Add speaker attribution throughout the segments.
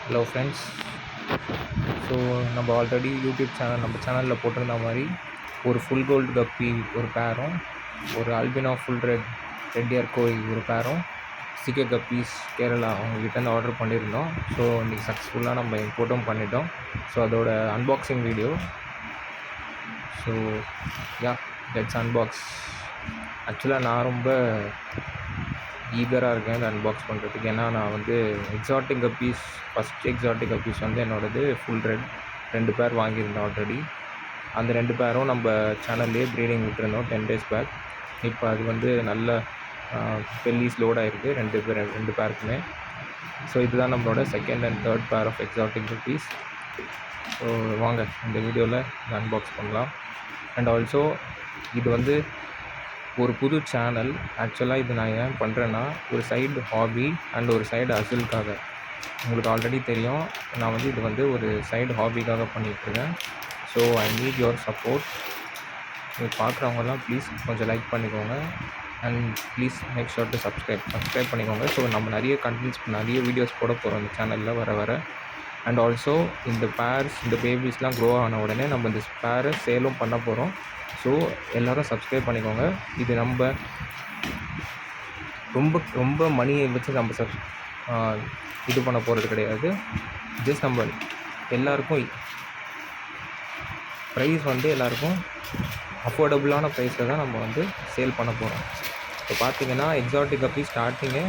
Speaker 1: Hello friends. So நம்ம already YouTube channel நம்ம சேனலில் போட்டிருந்த மாதிரி ஒரு ஃபுல் கோல்டு கப்பி ஒரு பேரும், ஒரு அல்பினோ ஃபுல் ரெட் இயர் கோய் ஒரு பேரும், சிகே கப்பீஸ் கேரளா அவங்கக்கிட்டேருந்து ஆர்டர் பண்ணியிருந்தோம். ஸோ இன்றைக்கி சக்ஸஸ்ஃபுல்லாக நம்ம இம்போர்ட்டும் பண்ணிட்டோம். ஸோ அதோட unboxing video. So let's unbox. ஆக்சுவலாக நான் ரொம்ப ஈகராக இருக்கேன் இந்த அன்பாக்ஸ் பண்ணுறதுக்கு. ஏன்னா நான் வந்து exotic guppies first exotic guppies வந்து என்னோடது ஃபுல் ரெண்டு பேர் வாங்கியிருந்தேன் ஆல்ரெடி. அந்த 2 பேரும் நம்ம சேனல்லேயே ப்ரீடிங் விட்டுருந்தோம் 10 days பேக். இப்போ அது வந்து நல்ல பெல்லிஸ் லோட் ஆகிருக்கு ரெண்டு பேருக்குமே. ஸோ இதுதான் நம்மளோட second and third pair of exotic guppies. So வாங்க இந்த வீடியோவில் அன்பாக்ஸ் பண்ணலாம். அண்ட் ஆல்சோ இது வந்து ஒரு புது சேனல். ஆக்சுவலாக இது நான் ஏன் பண்ணுறேன்னா, ஒரு சைடு ஹாபி அண்ட் ஒரு சைடு அசிலுக்காக. உங்களுக்கு ஆல்ரெடி தெரியும், நான் வந்து இது வந்து ஒரு சைடு ஹாபிக்காக பண்ணிகிட்ருக்கேன். So I need your support. இது பார்க்குறவங்கலாம் ப்ளீஸ் கொஞ்சம் லைக் பண்ணிக்கோங்க and please make sure to subscribe பண்ணிக்கோங்க. ஸோ நம்ம நிறைய கண்டென்ட்ஸ் நிறைய வீடியோஸ் போட போகிறோம் இந்த சேனலில் வர. அண்ட் ஆல்சோ இந்த பேர்ஸ் இந்த பேபிஸ்லாம் க்ரோ ஆன உடனே நம்ம இந்த பேரை சேலும் பண்ண போகிறோம். ஸோ எல்லோரும் சப்ஸ்கிரைப் பண்ணிக்கோங்க. இது நம்ம ரொம்ப மணியை வச்சு நம்ம இது பண்ண போகிறது கிடையாது. ஜஸ்ட் நம்ம எல்லாருக்கும் ப்ரைஸ் வந்து எல்லாருக்கும் அஃபோர்டபுளான ப்ரைஸில் தான் நம்ம வந்து சேல் பண்ண போகிறோம். இப்போ பார்த்தீங்கன்னா எக்ஸாட்டிக் கப்பி ஸ்டார்டிங்கே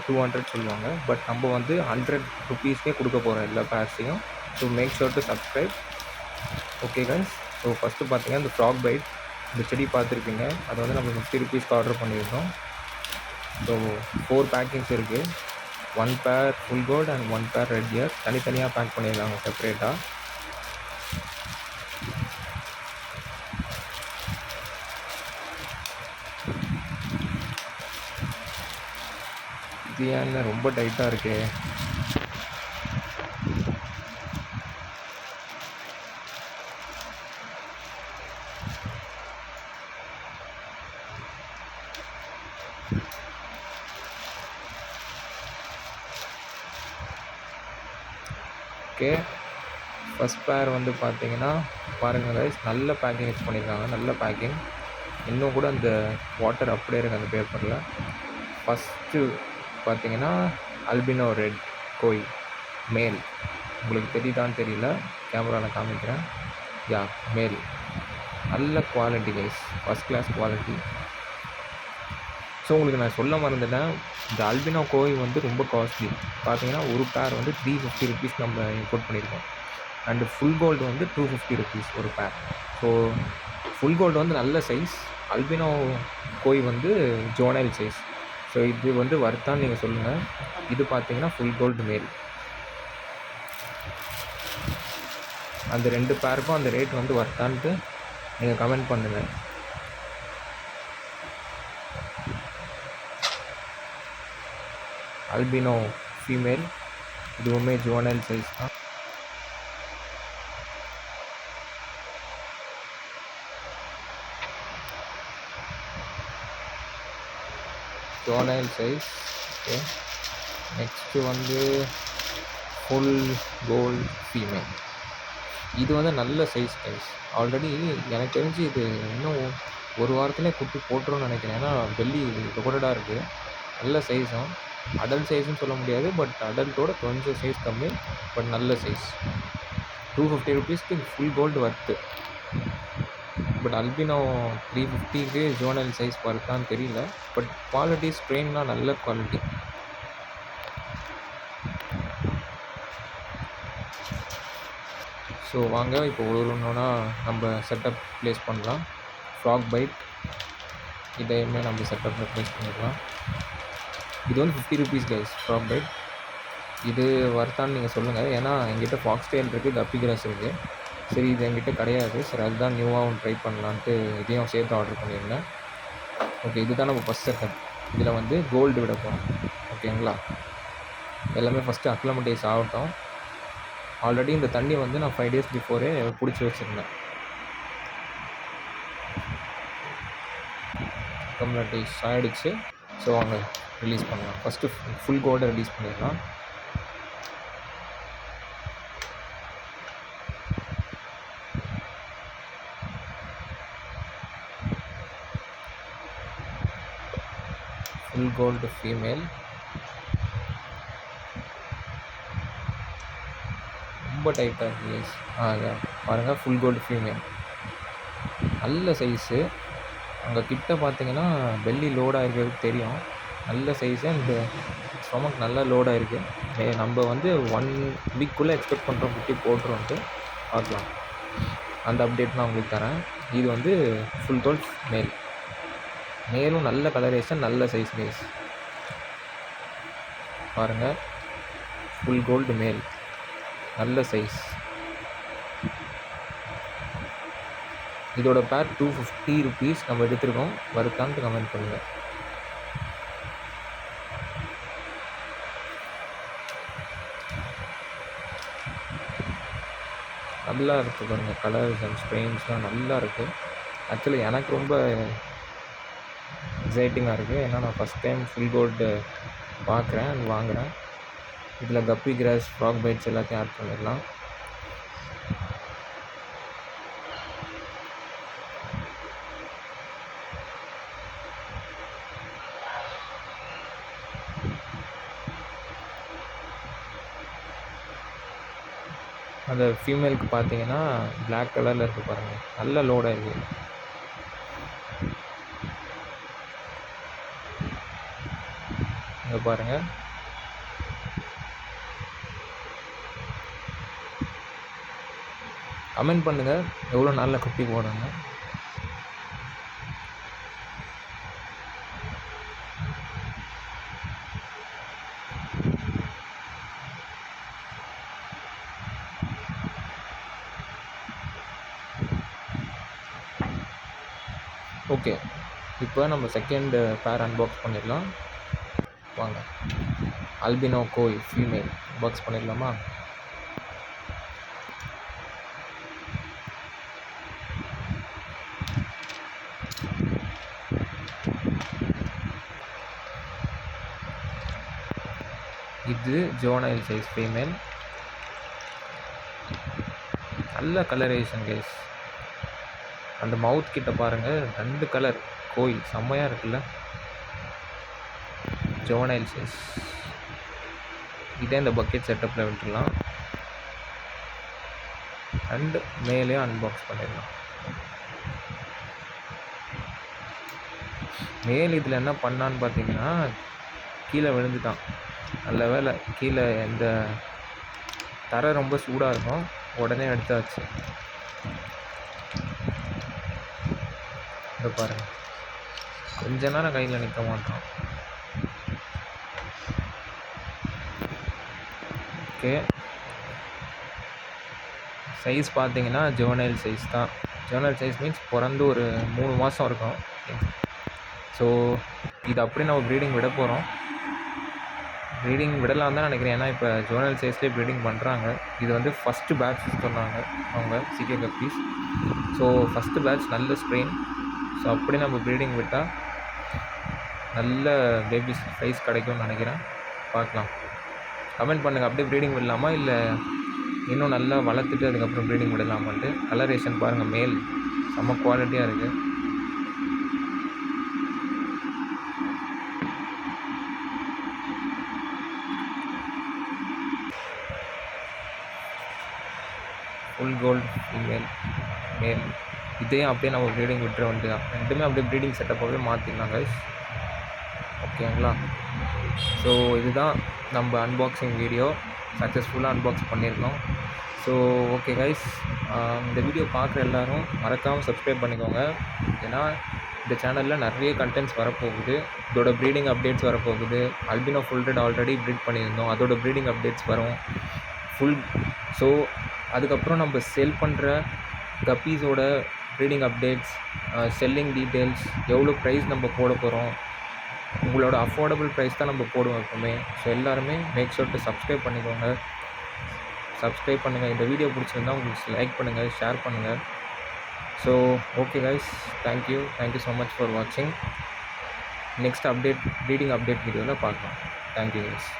Speaker 1: 200 சொல்லுவாங்க. பட் நம்ம வந்து 100 rupeesக்கே கொடுக்க போகிறோம் எல்லா பேர்ஸையும். So make sure to subscribe. Okay guys. So first பார்த்தீங்கன்னா இந்த ஃப்ராக் பைட், இந்த செடி பார்த்துருப்பீங்க. அதை வந்து நம்ம 50 rupeesக்கு ஆர்டர் பண்ணியிருந்தோம். ஸோ 4 பேக்கிங்ஸ் இருக்குது. 1 பேர் ஃபுல் கோல்டு அண்ட் 1 பேர் ரெட் இயர் தனித்தனியாக பேக் பண்ணியிருக்காங்க செப்பரேட்டாக. இது ஏன் ரொம்ப டைட்டாக இருக்கு? ஓகே, ஃபஸ்ட் பேர் வந்து பார்த்தீங்கன்னா பாருங்கள் கைஸ், நல்ல பேக்கிங் யூஸ் பண்ணியிருக்காங்க. நல்ல பேக்கிங். இன்னும் கூட அந்த வாட்டர் அப்படியே இருக்குது அந்த பேப்பரில். ஃபஸ்ட்டு பார்த்தீங்கன்னா அல்பினோ ரெட் கோய் மேல். உங்களுக்கு தெரியுதான்னு தெரியல, கேமராவில் காமிக்கிறேன். மேல். நல்ல quality guys, first class quality. So உங்களுக்கு நான் சொல்ல மறந்துட்டேன், இந்த அல்பினோ கோய் வந்து ரொம்ப காஸ்ட்லி. பார்த்தீங்கன்னா ஒரு பேர் வந்து 350 rupees நம்ம இம்போர்ட் பண்ணியிருக்கோம். அண்டு ஃபுல் கோல்டு வந்து 250 rupees ஒரு பேர். ஸோ ஃபுல் கோல்டு வந்து நல்ல சைஸ், அல்பினோ கோய் வந்து ஜோனைல் சைஸ். ஸோ இது வந்து வர்த்தான்னு நீங்கள் சொல்லுங்கள். இது பார்த்தீங்கன்னா ஃபுல் கோல்டு மேல். அந்த 2 பேருக்கும் அந்த ரேட் வந்து வர்த்தான்ட்டு நீங்கள் கமெண்ட் பண்ணுங்கள். அல்பினோ ஃபீமேல், இதுவுமே ஜோனைல் சைஸ் தான். ஜோனைல் சைஸ். ஓகே, நெக்ஸ்ட்டு வந்து ஃபுல் கோல்டு ஃபீமேல். இது வந்து நல்ல சைஸ் கைஸ். ஆல்ரெடி எனக்கு தெரிஞ்சு இது இன்னும் ஒரு வாரத்திலே குட்டி போட்டுருன்னு நினைக்கிறேன். ஏன்னா பெல்லி லோடடாக இருக்குது. நல்ல சைஸும், அடல்ட் சைஸ்ன்னு சொல்ல முடியாது, பட் அடல்ட்டோட கொஞ்சம் சைஸ் கம்மி, பட் நல்ல சைஸ். 250 rupeesக்கு full gold worth. But albino 350க்கு ஜோனல் சைஸ் வர்த்தான்னு தெரியல. பட் குவாலிட்டி ஸ்ட்ரெயின்லாம் நல்ல குவாலிட்டி. ஸோ வாங்க இப்போ ஒன்றுனா நம்ம செட்டப் ப்ளேஸ் பண்ணலாம். ஃப்ராக் பைட் இதையுமே நம்ம செட்டப்பில் ப்ளேஸ் பண்ணிடலாம். இது வந்து 50 rupees கைஸ் ஃப்ராக் பைட். இது வர்த்தான்னு நீங்கள் சொல்லுங்கள். ஏன்னா எங்கிட்ட ஃபாக்ஸ் டெயில் இருக்குது, கப்பி கிராஸ் இருக்குது. சரி, இது என்கிட்ட கிடையாது. சரி, அதுதான் நியூவாகவும் ட்ரை பண்ணலான்ட்டு இதையும் சேர்த்து ஆர்டர் பண்ணியிருந்தேன். ஓகே, இதுதான் நம்ம ஃபஸ்ட் செட்டப். இதில் வந்து கோல்டு விட போகிறோம். ஓகேங்களா? எல்லாமே ஃபஸ்ட்டு அக்லமடைஸ் ஆகட்டும். ஆல்ரெடி இந்த தண்ணி வந்து நான் 5 days பிஃபோரே பிடிச்சி வச்சுருந்தேன். அக்லமடைஸ் ஆகிடுச்சு. ஸோ வாங்க ரிலீஸ் பண்ணலாம். ஃபஸ்ட்டு ஃபுல் கோல்டை ரிலீஸ் பண்ணிடலாம். ஃபுல் கோல்டு ஃபீமேல், ரொம்ப டைட்டாக இருக்குது கைஸ். பாருங்கள், ஃபுல் கோல்டு ஃபீமேல், நல்ல சைஸு. அங்கே கிட்ட பார்த்தீங்கன்னா பெல்லி லோடாக இருக்கிறது தெரியும். நல்ல சைஸு அண்டு ஸ்டொமக் நல்லா லோடாக இருக்குது. நம்ம வந்து 1 வீக்குள்ளே எக்ஸ்பெக்ட் பண்ணுறோம் குட்டி போட்டுருவோன்ட்டு. பார்க்கலாம், அந்த அப்டேட் நான் உங்களுக்கு தரேன். இது வந்து ஃபுல் கோல்ட் மேல், மேலும் நல்ல கலரேஷன், நல்ல சைஸ் கைஸ். பாருங்கள், ஃபுல் கோல்டு மேல், நல்ல சைஸ். இதோட பேர் 250 rupees நம்ம எடுத்துருக்கோம். வருத்தான்ட்டு கமெண்ட் பண்ணுங்கள். நல்லா இருக்குது பாருங்கள், கலர்ஸ் அண்ட் ஸ்ட்ரெயின்ஸ்லாம் நல்லா இருக்குது. ஆக்சுவலி எனக்கு ரொம்ப எக்ஸைட்டிங்காக இருக்குது. ஏன்னா நான் ஃபஸ்ட் டைம் ஃபுல் கோல்டு பார்க்குறேன் அண்ட் வாங்குகிறேன். இதில் கப்பி கிராஸ், ஃப்ராக் பைட்ஸ் எல்லாத்தையும் ஆட் பண்ணிடலாம். அந்த ஃபீமேலுக்கு பார்த்தீங்கன்னா பிளாக் கலரில் இருக்குது பாருங்கள், நல்ல லோடாக இருக்குது. இங்கே பாருங்கள், கமெண்ட் பண்ணுங்கள் எவ்வளோ நாளில் குட்டி போடணும். ஓகே, இப்போ நம்ம செகண்ட் பேர் அன்பாக்ஸ் பண்ணிடலாம். வாங்க, அல்பினோ கோய் ஃபீமேல் பாக்ஸ் பண்ணிடலாமா? இது ஜோனைல் சைஸ் ஃபீமேல், நல்ல கலரேஷன் கைஸ். அந்த மவுத் கிட்ட பாருங்கள், 2 கலர் கோய் செம்மையாக இருக்குல்ல. ஜோனைல் சைஸ். இதே இந்த பக்கெட் செட்டப்பில் விட்டுடலாம். 2 மேலேயும் அன்பாக்ஸ் பண்ணிடலாம். மேல் இதில் என்ன பண்ணான்னு பார்த்தீங்கன்னா, கீழே விழுந்துட்டான். நல்ல வேலை, கீழே இந்த தரை ரொம்ப சூடாக இருக்கும், உடனே எடுத்தாச்சு. இதை பாருங்கள், கொஞ்ச நேரம் கையில் நிற்க மாட்டோம். ஓகே, சைஸ் பார்த்தீங்கன்னா ஜோனைல் சைஸ் தான். ஜோனைல் சைஸ் மீன்ஸ் பிறந்து ஒரு 3 மாதம் இருக்கும். ஸோ இது அப்படியே நம்ம ப்ரீடிங் விட போகிறோம். ப்ரீடிங் விடலாம் தான் நினைக்கிறேன், ஏன்னா இப்போ ஜோனல் சைஸ்லேயே ப்ரீடிங் பண்ணுறாங்க. இது வந்து ஃபஸ்ட்டு பேட்ச் சொன்னாங்க அவங்க சிகே கப்பீஸ். ஸோ ஃபஸ்ட்டு பேட்ச் நல்ல ஸ்ட்ரெயின். ஸோ அப்படி நம்ம ப்ரீடிங் விட்டால் நல்ல பேபிஸ் ப்ரைஸ் கிடைக்கும்னு நினைக்கிறேன். பார்க்கலாம், கமெண்ட் பண்ணுங்கள், அப்படியே ப்ரீடிங் விடலாமா இல்லை இன்னும் நல்லா வளர்த்துட்டு அதுக்கப்புறம் ப்ரீடிங் விடலாமான்ட்டு. கலரேஷன் பாருங்கள், மேல் செம்ம குவாலிட்டியாக இருக்குது. ஃபுல் கோல்டு ஃபீமேல், மேல். இதையும் அப்படியே நம்ம ப்ரீடிங் விட்டுற வேண்டியது தான். ரெண்டுமே அப்படியே ப்ரீடிங் செட்டப்பாகவே மாற்றிடலாம் கைஸ். ஓகேங்களா? ஸோ இதுதான் நம்ம அன்பாக்சிங் வீடியோ. சக்ஸஸ்ஃபுல்லாக அன்பாக்ஸ் பண்ணியிருக்கோம். ஸோ ஓகே கைஸ், இந்த வீடியோ பார்க்குற எல்லோரும் மறக்காமல் சப்ஸ்கிரைப் பண்ணிக்கோங்க. ஏன்னா இந்த சேனலில் நிறைய கண்டென்ட்ஸ் வரப்போகுது. இதோட ப்ரீடிங் அப்டேட்ஸ் வரப்போகுது. Albino full red already breed பண்ணியிருந்தோம், அதோட ப்ரீடிங் அப்டேட்ஸ் வரும் ஃபுல். ஸோ அதுக்கப்புறம் நம்ம செல் பண்ணுற கப்பீஸோட ப்ரீடிங் அப்டேட்ஸ், செல்லிங் டீட்டெயில்ஸ், எவ்வளோ ப்ரைஸ் நம்ம போட போகிறோம், உங்களோட அஃபோர்டபுள் ப்ரைஸ் தான் நம்ம போடுவோம் எப்போவுமே. ஸோ எல்லாருமே மேக் ஷூர் டு சப்ஸ்கிரைப் பண்ணிக்கோங்க. சப்ஸ்கிரைப் பண்ணுங்கள். இந்த வீடியோ பிடிச்சிருந்தால் உங்களுக்கு லைக் பண்ணுங்கள், ஷேர் பண்ணுங்கள். So okay guys, thank you so much for வாட்சிங். நெக்ஸ்ட் அப்டேட் ப்ரீடிங் அப்டேட் வீடியோவில் பார்க்கலாம். Thank you guys.